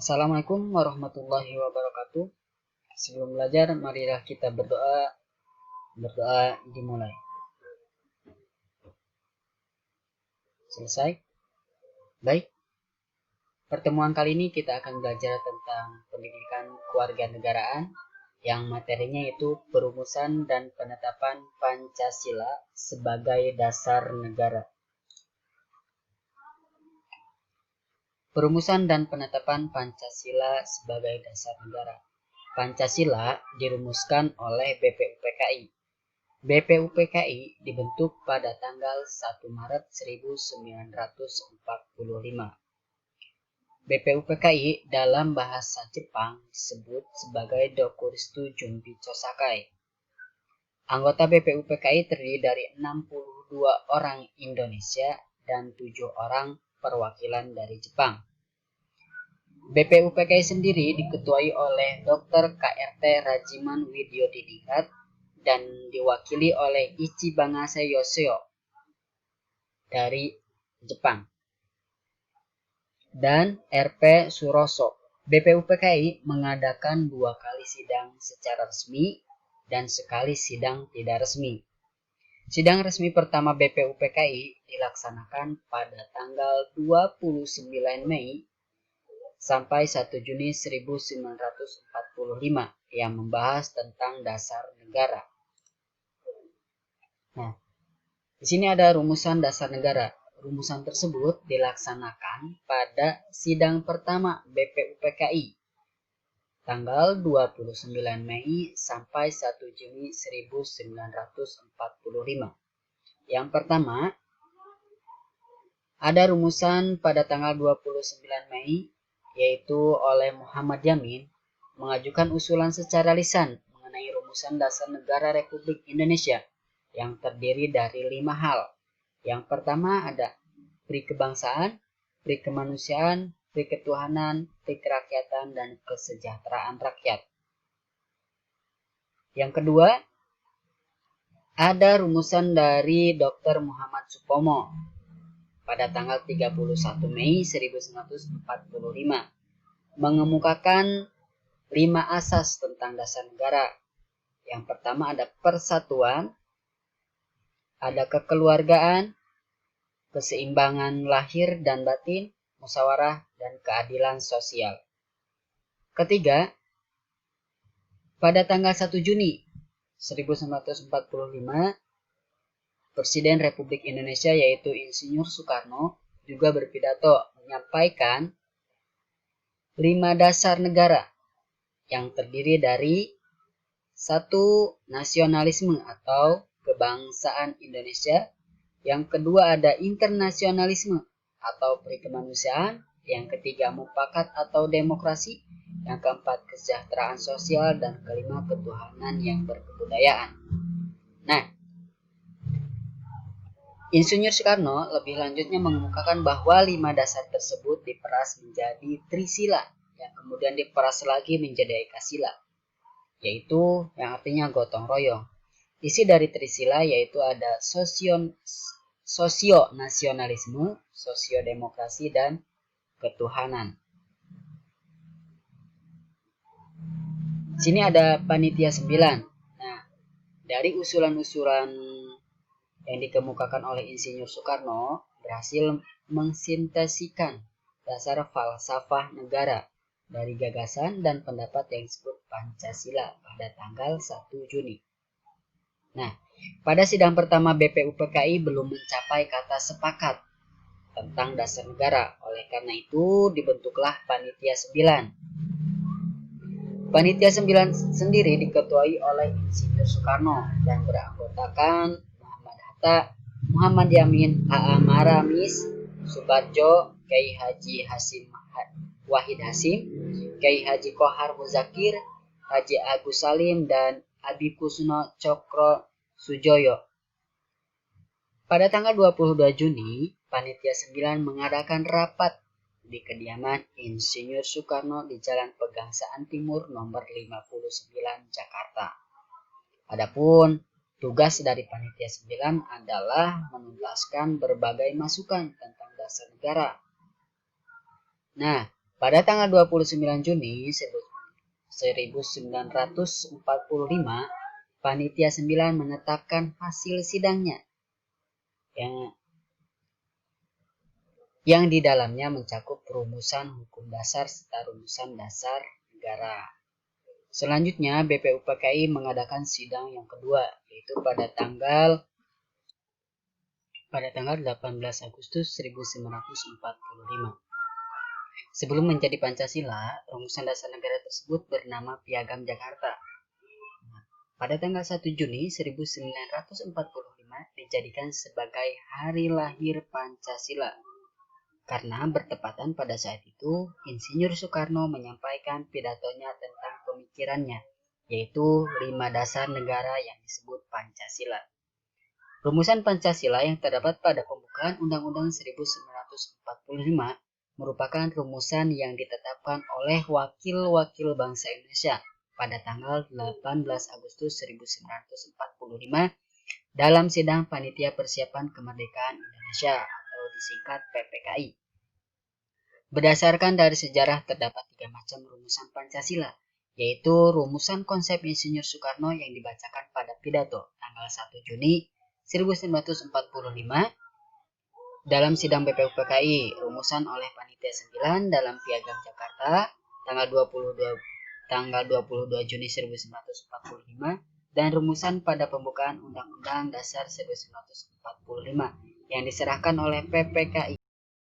Assalamualaikum warahmatullahi wabarakatuh. Sebelum belajar, marilah kita berdoa. Berdoa dimulai. Selesai? Baik. Pertemuan kali ini kita akan belajar tentang pendidikan kewarganegaraan yang materinya yaitu perumusan dan penetapan Pancasila sebagai dasar negara. Perumusan dan penetapan Pancasila sebagai dasar negara. Pancasila dirumuskan oleh BPUPKI. BPUPKI dibentuk pada tanggal 1 Maret 1945. BPUPKI dalam bahasa Jepang disebut sebagai Dokuristu Junbi Chosakai. Anggota BPUPKI terdiri dari 62 orang Indonesia dan 7 orang perwakilan dari Jepang. BPUPKI sendiri diketuai oleh Dr. KRT Rajiman Widyodiningrat dan diwakili oleh Ichibangase Yoshio dari Jepang dan RP Suroso. BPUPKI mengadakan 2 kali sidang secara resmi dan sekali sidang tidak resmi. Sidang resmi pertama BPUPKI dilaksanakan pada tanggal 29 Mei sampai 1 Juni 1945 yang membahas tentang dasar negara. Nah, di sini ada rumusan dasar negara. Rumusan tersebut dilaksanakan pada sidang pertama BPUPKI tanggal 29 Mei sampai 1 Juni 1945. Yang pertama, ada rumusan pada tanggal 29 Mei yaitu oleh Muhammad Yamin mengajukan usulan secara lisan mengenai rumusan dasar negara Republik Indonesia yang terdiri dari 5 hal. Yang pertama ada pri kebangsaan, pri kemanusiaan, pri ketuhanan, pri kerakyatan, dan kesejahteraan rakyat. Yang kedua, ada rumusan dari Dr. Muhammad Supomo pada tanggal 31 Mei 1945 mengemukakan 5 asas tentang dasar negara. Yang pertama ada persatuan, ada kekeluargaan, keseimbangan lahir dan batin, musyawarah, dan keadilan sosial. Ketiga, pada tanggal 1 Juni 1945, Presiden Republik Indonesia yaitu Insinyur Soekarno juga berpidato menyampaikan 5 dasar negara yang terdiri dari 1. Nasionalisme atau kebangsaan Indonesia. Yang kedua ada internasionalisme atau perikemanusiaan. Yang ketiga mufakat atau demokrasi. Yang keempat kesejahteraan sosial. Dan kelima ketuhanan yang berkebudayaan. Nah, Insinyur Soekarno lebih lanjutnya mengemukakan bahwa 5 dasar tersebut diperas menjadi Trisila yang kemudian diperas lagi menjadi Ekasila, yaitu yang artinya gotong royong. Isi dari Trisila yaitu ada sosio-nasionalisme, sosiodemokrasi, dan ketuhanan. Sini ada panitia 9. Nah, dari usulan-usulan yang dikemukakan oleh Insinyur Soekarno berhasil mensintesikan dasar falsafah negara dari gagasan dan pendapat yang disebut Pancasila pada tanggal 1 Juni. Nah, pada sidang pertama BPUPKI belum mencapai kata sepakat tentang dasar negara. Oleh karena itu dibentuklah Panitia 9. Panitia 9 sendiri diketuai oleh Insinyur Soekarno dan beranggotakan Muhammad Hatta, Muhammad Yamin, A.A. Maramis, Subarjo, Kiai Haji Hasim Wahid Hasim, Kiai Haji Kohar Muzakir, Haji Agus Salim, dan Abi Kusno Cokro Sujoyo. Pada tanggal 22 Juni, Panitia 9 mengadakan rapat di kediaman Insinyur Soekarno di Jalan Pegangsaan Timur nomor 59 Jakarta. Adapun tugas dari Panitia 9 adalah menuntaskan berbagai masukan tentang dasar negara. Nah, Pada tanggal 29 Juni 1945, Panitia 9 menetapkan hasil sidangnya yang di dalamnya mencakup rumusan hukum dasar serta rumusan dasar negara. Selanjutnya, BPUPKI mengadakan sidang yang kedua, yaitu pada tanggal 18 Agustus 1945. Sebelum menjadi Pancasila, rumusan dasar negara tersebut bernama Piagam Jakarta. Pada tanggal 1 Juni 1945 dijadikan sebagai hari lahir Pancasila. Karena bertepatan pada saat itu, Insinyur Soekarno menyampaikan pidatonya tentang pemikirannya, yaitu 5 dasar negara yang disebut Pancasila. Rumusan Pancasila yang terdapat pada pembukaan Undang-Undang 1945 merupakan rumusan yang ditetapkan oleh wakil-wakil bangsa Indonesia pada tanggal 18 Agustus 1945 dalam sidang Panitia Persiapan Kemerdekaan Indonesia atau disingkat PPKI. Berdasarkan dari sejarah terdapat 3 macam rumusan Pancasila, yaitu rumusan konsep Insinyur Soekarno yang dibacakan pada pidato tanggal 1 Juni 1945 dalam sidang BPUPKI, rumusan oleh Panitia 9 dalam Piagam Jakarta tanggal 22 Juni 1945 dan rumusan pada pembukaan Undang-Undang Dasar 1945 yang diserahkan oleh PPKI.